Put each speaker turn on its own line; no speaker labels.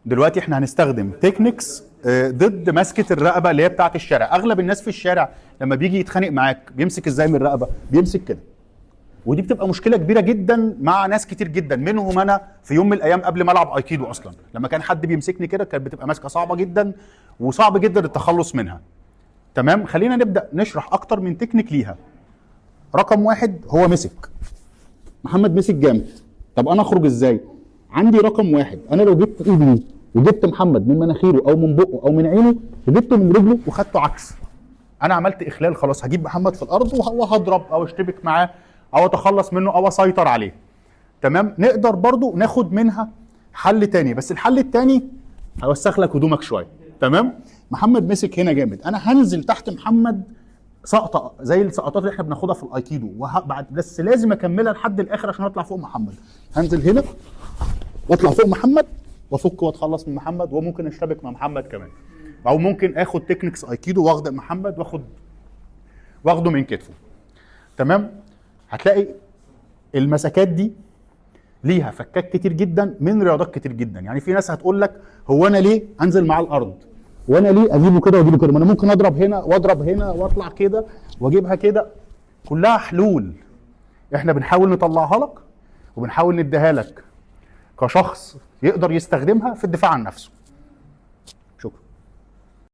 دلوقتي احنا هنستخدم تكنيكس ضد مسكه الرقبه اللي هي بتاعه الشارع. اغلب الناس في الشارع لما بيجي يتخانق معاك بيمسك ازاي من الرقبه؟ بيمسك كده. ودي بتبقى مشكله كبيره جدا مع ناس كتير جدا، منهم انا في يوم من الايام قبل ما العب ايكيدو اصلا. لما كان حد بيمسكني كده كانت بتبقى ماسكه صعبه جدا وصعب جدا التخلص منها. تمام، خلينا نبدا نشرح اكتر من تكنيك ليها. رقم واحد، هو مسك محمد، مسك جامد. طب انا اخرج ازاي؟ عندي رقم واحد، انا لو جبت ايدي وجبت محمد من مناخيره او من بقه او من عينه وجبته من رجله وخدته عكس، انا عملت اخلال خلاص. هجيب محمد في الارض وهضرب او اشتبك معاه او اتخلص منه او اسيطر عليه. تمام، نقدر برضو ناخد منها حل تاني، بس الحل التاني هوسخ لك هدومك شويه. تمام، محمد مسك هنا جامد، انا هنزل تحت محمد سقطه زي السقطات اللي احنا بناخدها في الايكيدو، بعد بس لازم اكملها لحد الاخر عشان اطلع فوق محمد. هنزل هنا واطلع فوق محمد وافك واتخلص من محمد، وممكن اشتبك مع محمد كمان، او ممكن اخد تكنيكس ايكيدو واخد محمد واخده من كتفه. تمام، هتلاقي المسكات دي ليها فكات كتير جدا من رياضات كتير جدا. يعني في ناس هتقول لك هو انا ليه انزل معاه الارض؟ وانا ليه اجيبه كده واجيبه كده؟ ما انا ممكن اضرب هنا واضرب هنا واطلع كده واجيبها كده. كلها حلول احنا بنحاول نطلعها لك وبنحاول نديها لك كشخص يقدر يستخدمها في الدفاع عن نفسه.